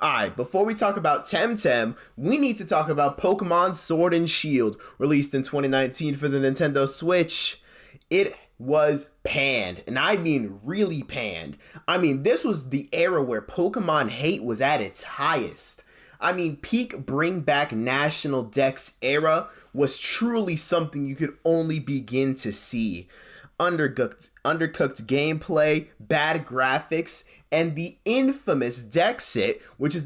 Alright, before we talk about Temtem, we need to talk about Pokemon Sword and Shield, released in 2019 for the Nintendo Switch. It was panned, and I mean really panned. I mean, this was the era where Pokemon hate was at its highest. I mean, peak bring back national Dex era was truly something you could only begin to see. Undercooked gameplay, bad graphics, and the infamous Dexit, which is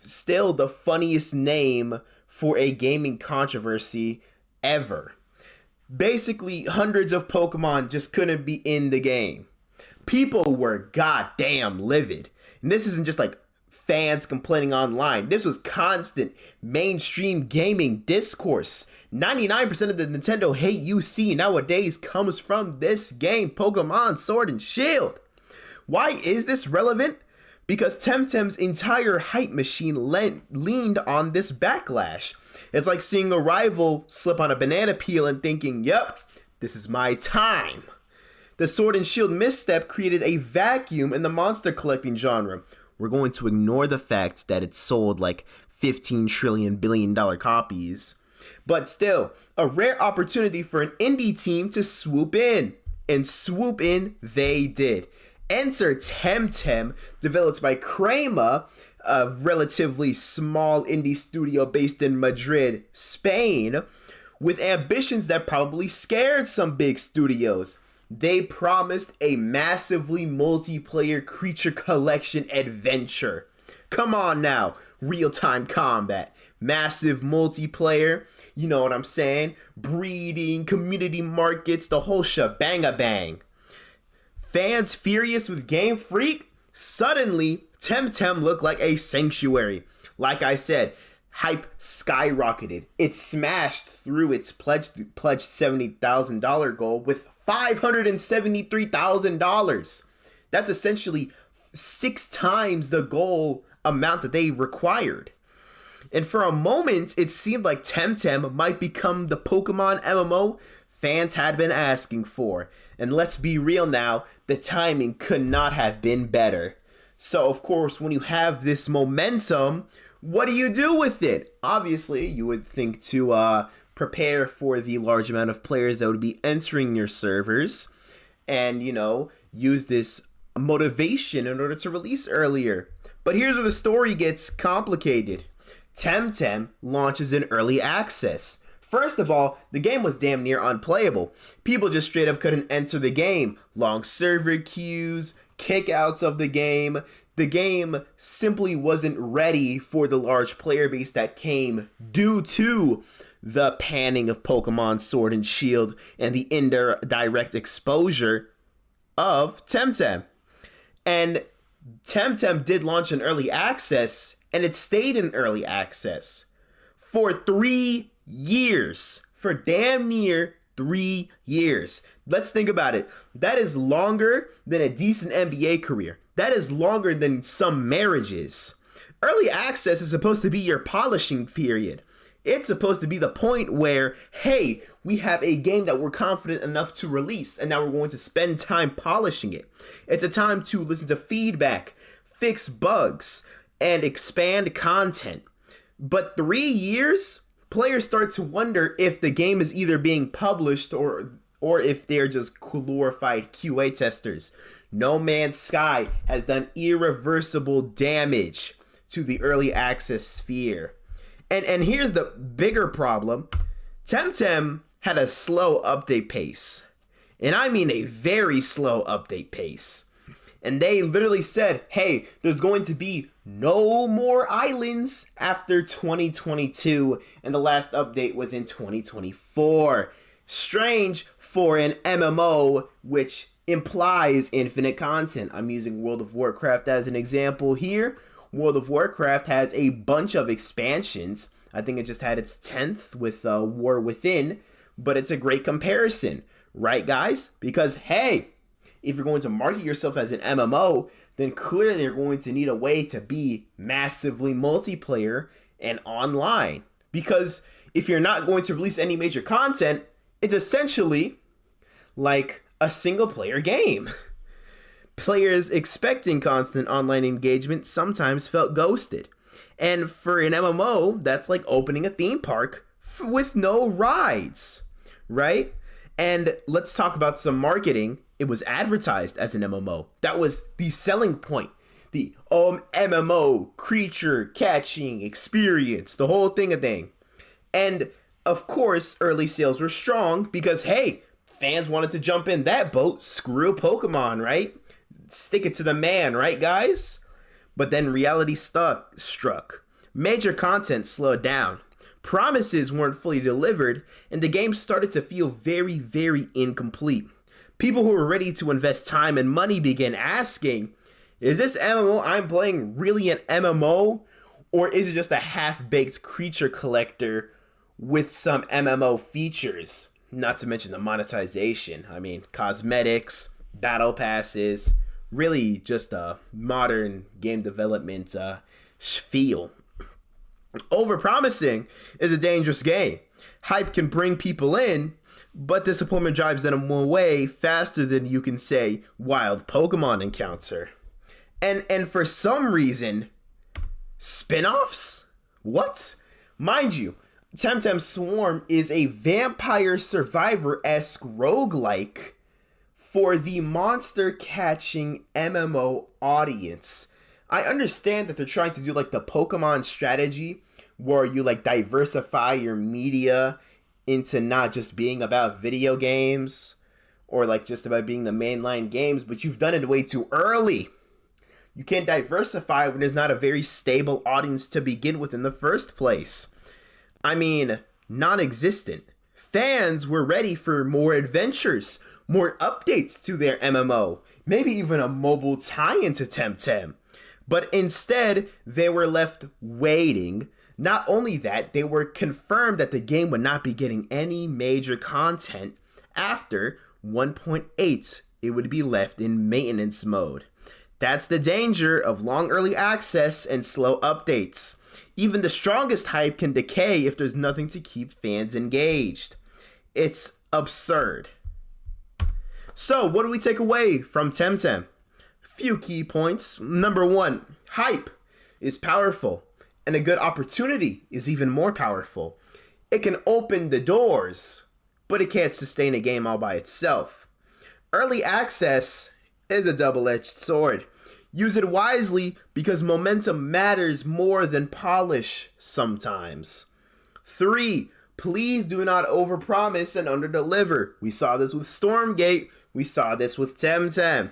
still the funniest name for a gaming controversy ever. Basically, hundreds of Pokemon just couldn't be in the game. People were goddamn livid. And this isn't just like fans complaining online. This was constant mainstream gaming discourse. 99% of the Nintendo hate you see nowadays comes from this game, Pokemon Sword and Shield. Why is this relevant? Because Temtem's entire hype machine leaned on this backlash. It's like seeing a rival slip on a banana peel and thinking, yep, this is my time. The Sword and Shield misstep created a vacuum in the monster collecting genre. We're going to ignore the fact that it sold like 15 trillion billion dollar copies. But still, a rare opportunity for an indie team to swoop in. And swoop in they did. Enter Temtem, developed by Crema, a relatively small indie studio based in Madrid, Spain, with ambitions that probably scared some big studios. They promised a massively multiplayer creature collection adventure. Come on now, real-time combat, massive multiplayer, you know what I'm saying? Breeding, community markets, the whole shebang-a-bang. Fans furious with Game Freak? Suddenly, Temtem looked like a sanctuary. Like I said, hype skyrocketed. It smashed through its pledged $70,000 goal with $573,000. That's essentially 6 times the goal amount that they required. And for a moment, it seemed like Temtem might become the Pokemon MMO fans had been asking for. And let's be real now, the timing could not have been better. So of course, when you have this momentum, what do you do with it? Obviously, you would think to prepare for the large amount of players that would be entering your servers and, you know, use this motivation in order to release earlier. But here's where the story gets complicated. Temtem launches in early access. First of all, the game was damn near unplayable. People just straight up couldn't enter the game. Long server queues, kickouts of the game. The game simply wasn't ready for the large player base that came due to the panning of Pokemon Sword and Shield and the indirect exposure of Temtem. And Temtem did launch in early access, and it stayed in early access for 3 years. For damn near 3 years. Let's think about it. That is longer than a decent NBA career. That is longer than some marriages. Early access is supposed to be your polishing period. It's supposed to be the point where, hey, we have a game that we're confident enough to release, and now we're going to spend time polishing it. It's a time to listen to feedback, fix bugs, and expand content. But 3 years? Players start to wonder if the game is either being published or if they're just glorified QA testers. No Man's Sky has done irreversible damage to the early access sphere. And here's the bigger problem. Temtem had a slow update pace. And I mean a very slow update pace. And they literally said, hey, there's going to be no more islands after 2022. And the last update was in 2024. Strange for an MMO, which implies infinite content. I'm using World of Warcraft as an example here. World of Warcraft has a bunch of expansions. I think it just had its 10th with War Within. But it's a great comparison. Right, guys? Because, hey, if you're going to market yourself as an MMO, then clearly you're going to need a way to be massively multiplayer and online. Because if you're not going to release any major content, it's essentially like a single player game. Players expecting constant online engagement sometimes felt ghosted. And for an MMO, that's like opening a theme park with no rides, right? And let's talk about some marketing. It was advertised as an MMO. That was the selling point. The MMO creature catching experience, the whole thing. And of course, early sales were strong because, hey, fans wanted to jump in that boat. Screw Pokemon, right? Stick it to the man, right, guys? But then reality struck. Major content slowed down. Promises weren't fully delivered, and the game started to feel very, very incomplete. People who were ready to invest time and money began asking, is this MMO I'm playing really an MMO? Or is it just a half-baked creature collector with some MMO features? Not to mention the monetization. I mean, cosmetics, battle passes, really just a modern game development spiel. Overpromising is a dangerous game. Hype can bring people in, but disappointment drives them away faster than you can say wild Pokemon encounter. And for some reason, spinoffs? What? Mind you, Temtem Swarm is a vampire survivor-esque roguelike for the monster catching MMO audience. I understand that they're trying to do like the Pokemon strategy where you like diversify your media into not just being about video games or like just about being the mainline games, but you've done it way too early. You can't diversify when there's not a very stable audience to begin with in the first place. I mean, non-existent. Fans were ready for more adventures, more updates to their MMO, maybe even a mobile tie-in to Temtem. But instead, they were left waiting. Not only that, they were confirmed that the game would not be getting any major content after 1.8. It would be left in maintenance mode. That's the danger of long early access and slow updates. Even the strongest hype can decay if there's nothing to keep fans engaged. It's absurd. So, what do we take away from Temtem? Few key points. Number one, hype is powerful, and a good opportunity is even more powerful. It can open the doors, but it can't sustain a game all by itself. Early access is a double-edged sword. Use it wisely because momentum matters more than polish sometimes. 3, please do not overpromise and underdeliver. We saw this with Stormgate. We saw this with Temtem.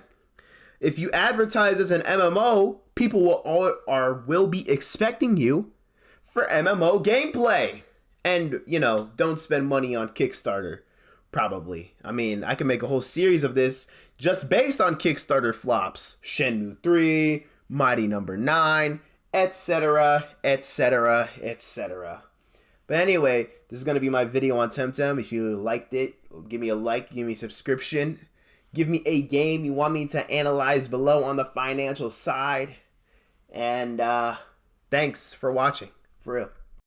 If you advertise as an MMO, people will be expecting you for MMO gameplay. And, don't spend money on Kickstarter, probably. I mean, I can make a whole series of this just based on Kickstarter flops. Shenmue 3, Mighty Number 9, etc., etc., etc. But anyway, this is going to be my video on Temtem. If you liked it, give me a like, give me a subscription. Give me a game you want me to analyze below on the financial side. And thanks for watching. For real.